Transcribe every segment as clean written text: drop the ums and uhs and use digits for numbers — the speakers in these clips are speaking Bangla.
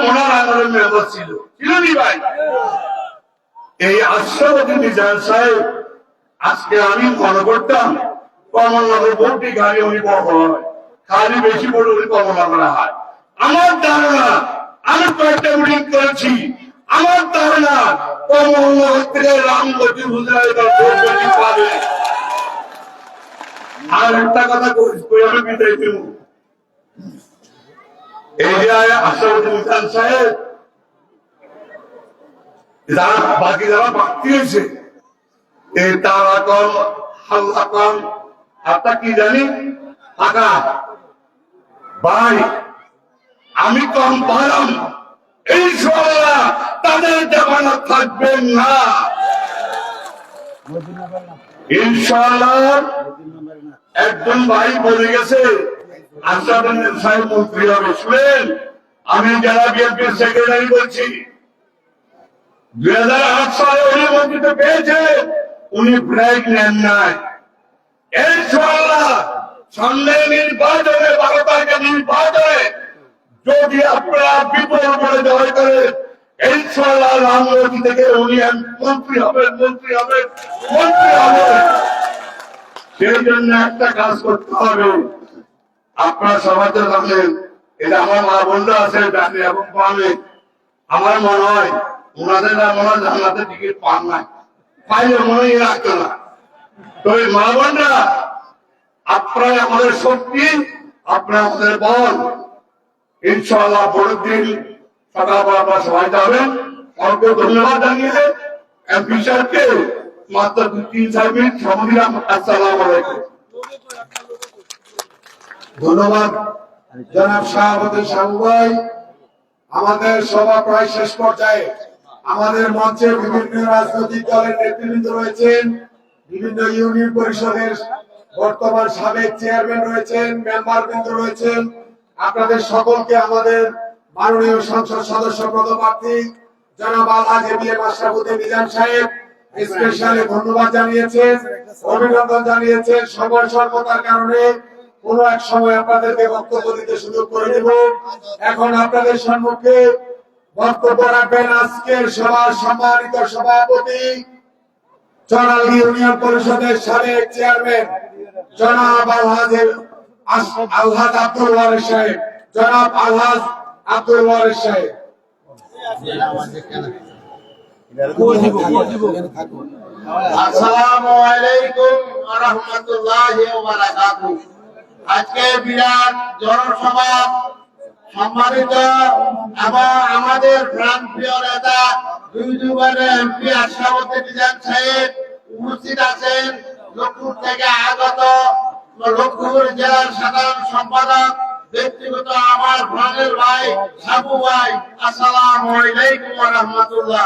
ওনার আমলের মেম্বার ছিল নি ভাই? এই আশরাফুদ্দিন মিজান সাহেব আজকে আমি মনে করতাম কমলনগর ভোটটি গাড়ি উনি বড় হয়, খালি বেশি ভোট উনি কমলনগরে হয়। আমার ধারণা, আমি কয়েকটা মিটিং করেছি, আমার ধারণা কমলনগর থেকে রামগতি হুজুরের ভোট বেশি পাবে। আর একটা কথা কই আমি বিদায় দেব, এই যে আশরাফুদ্দিন মিজান সাহেব যারা বাকি যারা বাড়তি হয়েছে এই তারা কম হাল্লা কম আপনার কি জানি টাকা ভাই আমি কম পালাম ইনশাআল্লাহ তাদের জামানত থাকবেন না ইনশাআল্লাহ। একজন ভাই বলে গেছে আশরাফুদ্দিন সাহেব মন্ত্রী হবে, শুনেন আমি যারা বিএনপির সেক্রেটারি বলছি 2008 সালে উনি মন্ত্রিত্ব পেয়েছে, উনি ব্রেক নেন নাই। ইনশাআল্লাহ সামনে নির্বাচনে 12 তারিখে নির্বাচনে যদি আপনারা বিপুল বলে জয় করে ইনশাআল্লাহ রামগতি থেকে উনি মন্ত্রী হবেন মন্ত্রী হবেন মন্ত্রী হবেন। সেই জন্য একটা কাজ করতে হবে, আপনারা সবাই তো জানেন, এটা আমার মা বোনরা আছে জানে এবং পাবে। আমার মনে হয় ওনাদের মনে হয় জান্নাতের টিকিট পান নাই, পাইলে মনে হয় রাখতো না। তো এই মা বোনরা আপনারা আমাদের শক্তি, আপনারা আমাদের বল। ইনশাআল্লাহ ভোটের দিন সকালবেলা আপনারা সবাই যাবেন। অল্প ধন্যবাদ জানিয়ে এমপি সাহেবকে মাত্র 3-4 মিনিট সময় দিলাম। আসসালামু আলাইকুম। ধন্যবাদ জনাব সভাপতি সাংবাই। আমাদের সভা প্রায় শেষ পর্যায়ে। আমাদের মঞ্চে বিভিন্ন রাজনৈতিক দলের নেতৃবৃন্দ রয়েছেন, বিভিন্ন ইউনিয়ন পরিষদের বর্তমান সাবেক চেয়ারম্যান রয়েছেন, মেম্বারবৃন্দ রয়েছেন। আপনাদের সকলকে আমাদের মাননীয় সংসদ সদস্য পদপ্রার্থী জনাব আলহাজ এবিএম আশরাফুদ্দিন মিজান সাহেব স্পেশালি ধন্যবাদ জানিয়েছেন, অভিনন্দন জানিয়েছেন। সময় স্বল্পতার কারণে কোন এক সময় আপনাদেরকে বক্তব্য দিতে সুযোগ করে দেব। এখন আপনাদের সম্মুখে বক্তব্য রাখবেন আজকের সভার সম্মানিত সভাপতি চরাল ইউনিয়ন পরিষদের সাবেক চেয়ারম্যান জনাব আলহাজ আব্দুল ওয়ারিস সাহেব। জনাব আলহাজ আব্দুল ওয়ারিস সাহেব। আসসালামু আলাইকুম ওয়া রাহমাতুল্লাহি ওয়া বারাকাতুহু। আজকে বিরাট জনসভা সম্মানিত এবং আমাদের প্রাণপ্রিয় নেতা 2 দুবারের এমপি আশরাফুদ্দিন মিজান সাহেব উপস্থিত আছেন। লক্ষ্মীপুর থেকে আগত লক্ষ্মীপুর জেলার সাধারণ সম্পাদক ব্যক্তিগত আমার প্রাণের ভাই সাবু ভাই, আসসালামু আলাইকুম ওয়া রাহমাতুল্লাহ।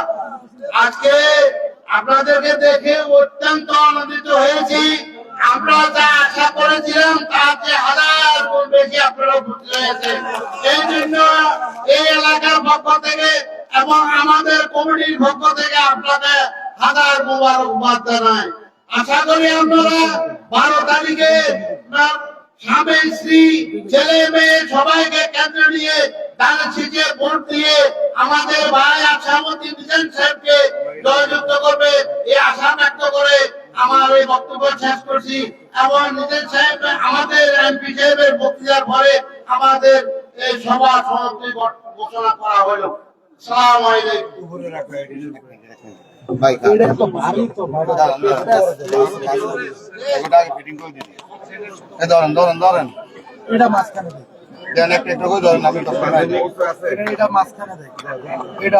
আজকে আপনাদেরকে দেখে অত্যন্ত আনন্দিত হয়েছি। আমরা যা আশা করেছিলাম তার চেয়ে 1000 গুণ বেশি আপনারা উপস্থিত হয়েছেন। এই জন্য এই এলাকার পক্ষ থেকে এবং আমাদের কমিটির পক্ষ থেকে আপনাদের 1000 মোবারকবাদ জানাই। আশা করি আপনারা 12 তারিখে স্বামী স্ত্রী ছেলে মেয়ে সবাইকে কেন্দ্র নিয়ে দানে ছিটিয়ে ভোট দিয়ে আমাদের ভাই আশরাফুদ্দিন মিজান সাহেবকে জয়যুক্ত করবে এই আশা ব্যক্ত করে আমার এই বক্তব্য শেষ করছি। এবং মিজান সাহেব আমাদের এমপি সাহেবের বক্তৃতার পরে আমাদের এই সভা সমাপ্তি ঘোষণা করা হলো। আসসালামু আলাইকুম। এটা তো ভারী তো ধরেন এটা মাঝখানে এটা মাঝখানে এটা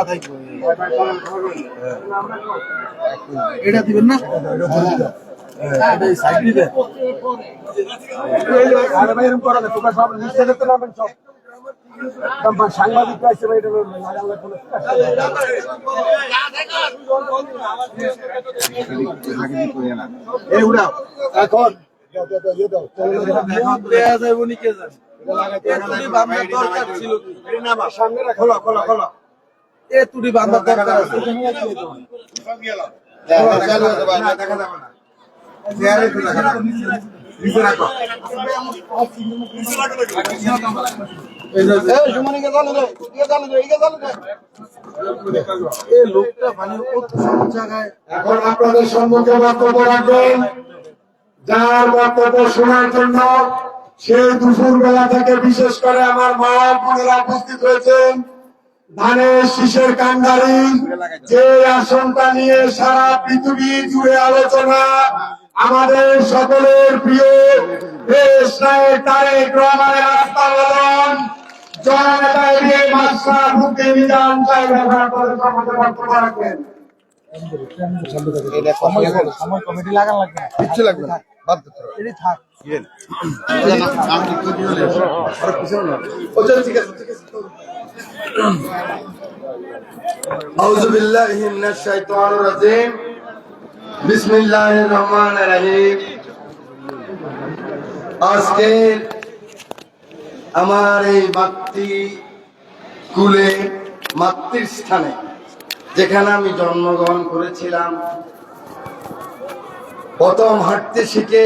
এটা দিবেন না সাংবাদিক এখন সামনে খোলা খোলা খোলা এ তুড়ি বান্ধার দরকার আছে। দেখা যাবে না। এখন আপনাদের সম্মুখে বক্তব্য রাখবেন যার বক্তব্য শোনার জন্য সেই দুপুর বেলা থেকে বিশেষ করে আমার মা বোনেরা উপস্থিত হয়েছেন। ধানের শীষের কান্ডারি যে আসনটা নিয়ে সারা পৃথিবী জুড়ে আলোচনা, আমাদের সকলের প্রিয় দেশ নায়ক তারেক রহমানের আস্থাভাজন জননেতা এরিয়ে মাশরাফ উদ্দিন মিজান সাহেব আপনাদের সম্মুখে বক্তব্য রাখবেন। সময় কমিটি লাগান লাগবে না, কিচ্ছু লাগবে না, বাদ দিতে হবে। এটি থাক। আউযু বিল্লাহি মিনাশ শাইতানির রাজিম। বিসমিল্লাহির রহমানির রহিম। আজকে আমার এই মাতৃকুলে, মাতৃস্থানে, যেখানে আমি জন্মগ্রহণ করেছিলাম, প্রথম হাঁটতে শিখে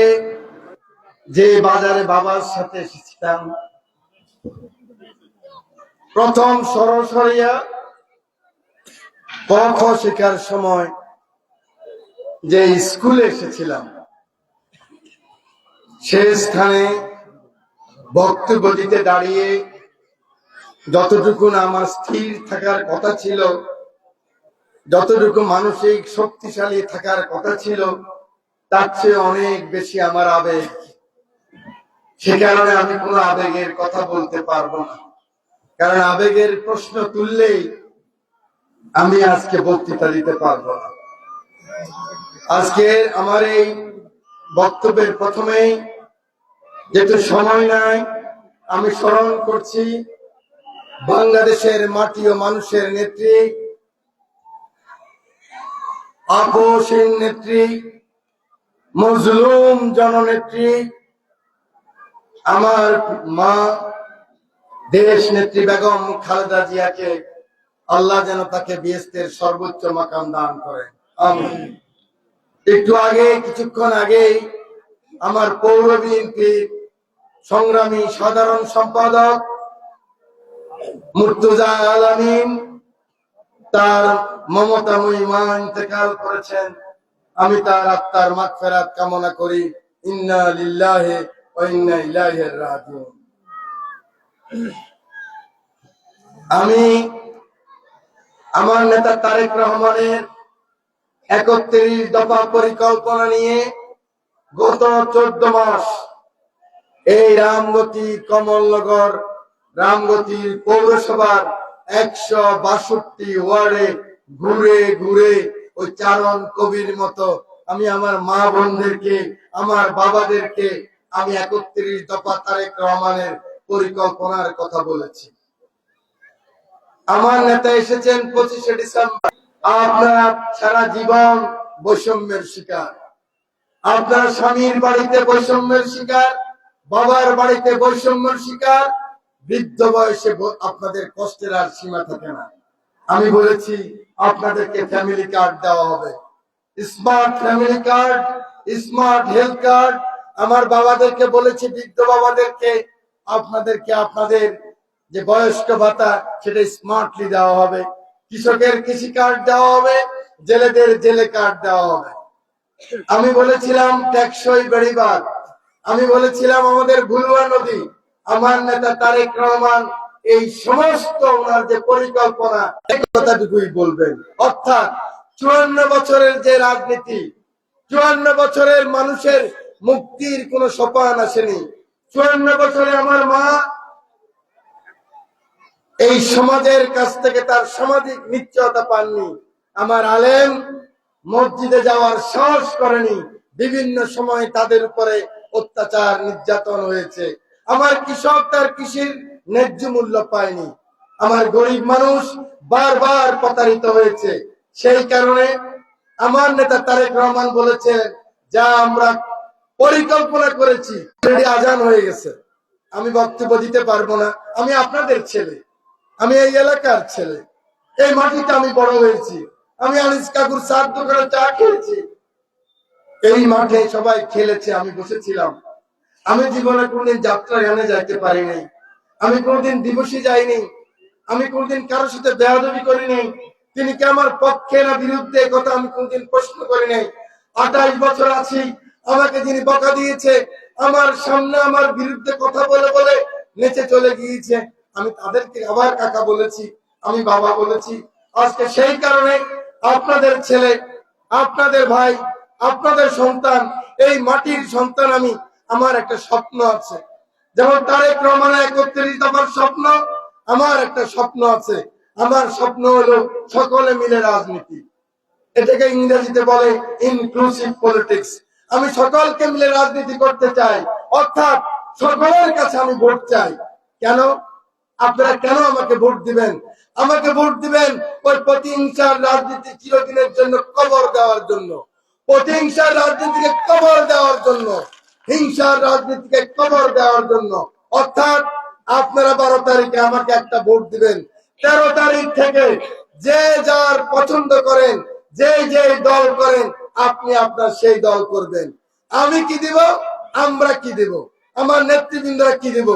যে বাজারে বাবার সাথে এসেছিলাম, প্রথম সরসরিয়া ক খ শেখার সময় যে স্কুলে এসেছিলাম, সে স্থানে বক্তব্য দিতে দাঁড়িয়ে যতটুকু আমার স্থির থাকার কথা ছিল, যতটুকু মানসিক শক্তিশালী থাকার কথা ছিল, তার চেয়ে অনেক বেশি আমার আবেগ। সে কারণে আমি কোনো আবেগের কথা বলতে পারবো না, কারণ আবেগের প্রশ্ন তুললেই আমি আজকে বক্তৃতা দিতে পারবো না। আজকে আমার এই বক্তব্যের প্রথমেই, যেহেতু সময় নাই, আমি স্মরণ করছি বাংলাদেশের মাটি ও মানুষের নেত্রী, আপসহীন নেত্রী, মজলুম জননেত্রী, আমার মা দেশ নেত্রী বেগম খালেদা জিয়াকে আল্লাহ যেন তাকে বেহেশতের সর্বোচ্চ মাকাম দান করেন, আমিন। একটু আগে, কিছুক্ষণ আগে আমার পৌর বিএনপির সংগ্রামী সাধারণ সম্পাদক মুর্তজা আল আমিন তার মমতাময়ী মা ইন্তেকাল করেছেন। আমি তার আত্মার মাগফিরাত কামনা করি। ইন্না লিল্লাহি ওয়া ইন্না ইলাইহি রাজিউন। আমি আমার নেতা তারেক রহমানের 31 দফা পরিকল্পনা নিয়ে গত 14 মাস এই রামগতি, কমলনগর, রামগতির পৌরসভার 162 ওয়ার্ডে ঘুরে ঘুরে ওই চারণ কবির মতো আমি আমার মা বোনদেরকে, আমার বাবাদেরকে আমি 31 দফা তারেক রহমানের পরিকল্পনার কথা বলেছি। আমার নেতা এসেছেন 25শে ডিসেম্বর। আপনারা সারা জীবন বৈষম্যের শিকার, আপনার স্বামীর বাড়িতে বৈষম্যের শিকার, বাবার বাড়িতে বৈষম্যের শিকার, বৃদ্ধ বয়সে আপনাদের কষ্টের আর সীমা থাকে না। আমি বলেছি আপনাদেরকে ফ্যামিলি কার্ড দেওয়া হবে, smart family card, smart health card. আমার বাবাদেরকে বলেছি, বৃদ্ধ বাবাদেরকে, আপনাদেরকে আপনাদের যে বয়স্ক ভাতা সেটা স্মার্টলি দেওয়া হবে, কৃষকের কৃষি কার্ড দেওয়া হবে, জেলেদের জেলে কার্ড দেওয়া হবে। আমি বলেছিলাম টেকসই বেড়িবাঁধ, আমি বলেছিলাম আমাদের ভুলুয়া নদী। আমার নেতা তারেক রহমান এই সমস্ত ওনার যে পরিকল্পনা, এই কথাটুকুই বলবেন। অর্থাৎ 54 বছরের যে রাজনীতি, 54 বছরের মানুষের মুক্তির কোন সোপান আসেনি। 54 বছরে আমার মা এই সমাজের কাছ থেকে তার সামাজিক নিশ্চয়তা পাননি। আমার আলেম মসজিদে যাওয়ার সাহস করেনি। বিভিন্ন সময় তাদের উপরে অত্যাচার, নির্যাতন হয়েছে। আমার কৃষক তার কৃষির ন্যায্য মূল্য পায়নি। আমার গরিব মানুষ বারবার প্রতারিত হয়েছে। সেই কারণে আমার নেতা তারেক রহমান বলেছেন, যা আমরা পরিকল্পনা করেছি, সেটি আজান হয়ে গেছে, আমি বক্তব্য দিতে পারবো না। আমি আপনাদের ছেলে, আমি এই এলাকার ছেলে, এই মাটিতে আমি বড় হয়েছি। আমি আনিস কাকুর চার দোকানে চা খেয়েছি, এই মাঠে সবাই খেলেছে, আমি বসেছিলাম। আমি জীবনে কোনদিন যাত্রা গানে যাইতে পারি নাই। আমি কোনোদিন দিবসে যাইনি, আমি কোনোদিন কারোর সাথে বেয়াদবি করিনি। তিনি কি আমার পক্ষে না বিরুদ্ধে, কথা আমি কোনোদিন প্রশ্ন করি নাই। 28 বছর আছি, আমাকে যিনি বকা দিয়েছে, আমার সামনে আমার বিরুদ্ধে কথা বলে বলে নেচে চলে গিয়েছে, আমি তাদেরকে আবার কাকা বলেছি, আমি বাবা বলেছি। আজকে সেই কারণে আপনাদের ছেলে, আপনাদের ভাই, আপনাদের সন্তান, এই মাটির সন্তান আমি, আমার একটা স্বপ্ন আছে। যেমন তারেক রহমানের 31 দফার স্বপ্ন, আমার একটা স্বপ্ন আছে। আমার স্বপ্ন হলো সকলে মিলে রাজনীতি, এটাকে ইংরেজিতে বলে ইনক্লুসিভ পলিটিক্স। আমি সকলকে মিলে রাজনীতি করতে চাই, অর্থাৎ সকলের কাছে আমি ভোট চাই। কেন? আপনারা কেন আমাকে ভোট দিবেন? আমাকে ভোট দিবেন ওই প্রতিহিংসার রাজনীতি চিরদিনের জন্য কবর দেওয়ার জন্য, প্রতিহিংসার রাজনীতিকে কবর দেওয়ার জন্য, হিংসার রাজনীতিকে কবর দেওয়ার জন্য। অর্থাৎ আপনারা 12 তারিখে আমাকে একটা ভোট দিবেন। 13 তারিখ থেকে যে যার পছন্দ করেন, যে যে দল করেন, আপনি আপনার সেই দল করবেন। আমি কি দিব, আমরা কি দিব, আমার নেতৃবৃন্দরা কি দিব,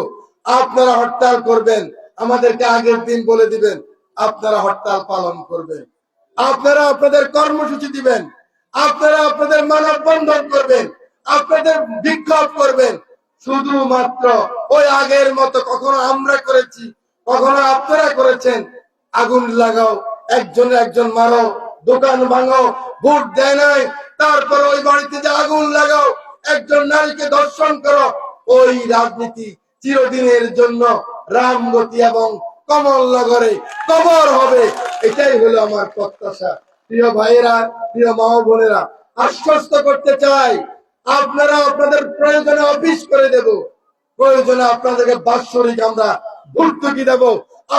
আপনারা হরতাল করবেন, আমাদেরকে আগের দিন বলে দিবেন, আপনারা হরতাল পালন করবেন, আপনারা আপনাদের কর্মসূচি দিবেন, আপনারা আপনাদের মানববন্ধন করবেন, আপনাদের বিক্ষোভ করবেন। শুধুমাত্র ওই আগের মতো, কখনো আমরা করেছি, কখনো আপনারা করেছেন, আগুন লাগাও, একজনের একজন মারো, দোকান ভাঙো, ভোট দেয় নাই, তারপর ওই বাড়িতে যে আগুন লাগাও, একজন নারীকে ধর্ষণ করো, ওই রাজনীতি চিরদিনের জন্য রামগতি এবং কমলনগরে কবর হবে। এটাই হলো আমার প্রত্যাশা। প্রিয় ভাইয়েরা, প্রিয় মা ও বোনেরা, আশ্বস্ত করতে চাই, আপনারা আপনাদের প্রয়োজনে অফিস করে দেব, প্রয়োজনে আপনাদেরকে বাৎসরিক আমরা ভর্তুকি দেব,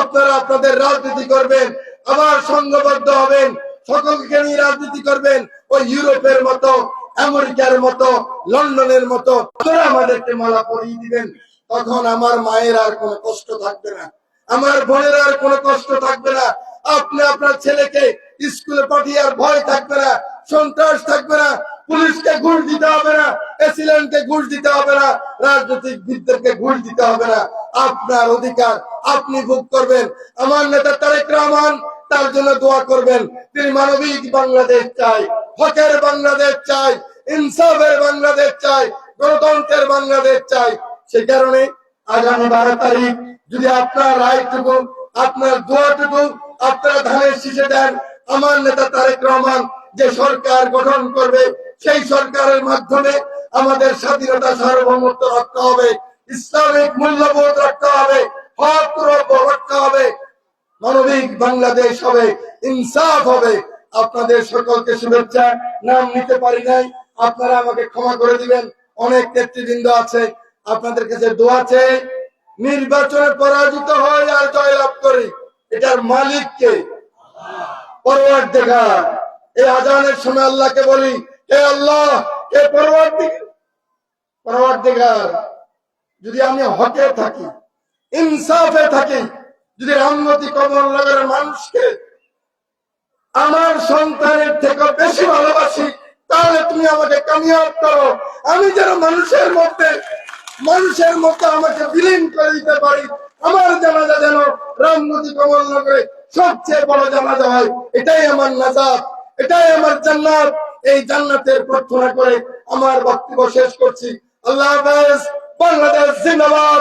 আপনারা আপনাদের রাজনীতি করবেন, আবার সংঘবদ্ধ হবেন, সকলকে নিয়ে রাজনীতি করবেন, ওই ইউরোপের মতো, আমেরিকার মতো, লন্ডনের মতো আপনারা আমাদেরকে মালা পরিয়ে দিবেন। তখন আমার মায়ের আর কোনো কষ্ট থাকবে না, আমার বোনের আর কোনো কষ্ট থাকবে না। আপনি আপনার ছেলেকে স্কুলে পাঠিয়ে আর ভয় থাকবে না, সন্ত্রাস থাকবে না, পুলিশকে ঘুষ দিতে হবে না, এসিলেন্টকে ঘুষ দিতে হবে না, রাজনৈতিকবিদদেরকে ঘুষ দিতে হবে না। আপনার অধিকার আপনি ভোগ করবেন। আমার নেতা তারেক রহমান, তার জন্য দোয়া করবেন। তিনি মানবিক বাংলাদেশ চাই, হকের বাংলাদেশ চাই, ইনসাফের বাংলাদেশ চাই, গণতন্ত্রের বাংলাদেশ চাই। সেই কারণে আগামী 12 তারিখ যদি আপনার রায়টুকু, আপনার দোয়াটুকু আপনারা ধানের শীষে দেন, আমার নেতা তারেক রহমান যে সরকার গঠন করবে, সেই সরকারের মাধ্যমে আমাদের স্বাধীনতা, সার্বভৌমত্ব রক্ষা হবে, ইসলামিক মূল্যবোধ রক্ষা হবে, হক রক্ষা হবে, মানবিক বাংলাদেশ হবে, ইনসাফ হবে। আপনাদের সকলকে শুভেচ্ছা। নাম নিতে পারি নাই, আপনারা আমাকে ক্ষমা করে দিবেন। অনেক নেতৃবৃন্দ আছে, আপনাদের কাছে দোয়া চেয়ে, নির্বাচনে পরাজিত হয় আর জয়লাভ করি, এটার মালিক কে? পরওয়ারদিগার। এই আজানের সময় আল্লাহকে বলি, হে আল্লাহ, হে পরওয়ারদিগার, যদি আমি হকে থাকি, ইনসাফে থাকি, যদি রামগতি কমলনগরের মানুষকে আমার সন্তানের থেকে বেশি ভালোবাসি, তাহলে তুমি আমাকে কামিয়াব করো। আমি যেন মানুষের মধ্যে আমাকে বিলীন করে দিতে পারি। আমার জানাজা যেন রামগতি কমলনগরে সবচেয়ে বড় জানাজা হয়। এটাই আমার নাজাত, এটাই আমার জান্নাত। এই জান্নাতের প্রার্থনা করে আমার বক্তব্য শেষ করছি। আল্লাহ হাফেজ। বাংলাদেশ জিন্দাবাদ।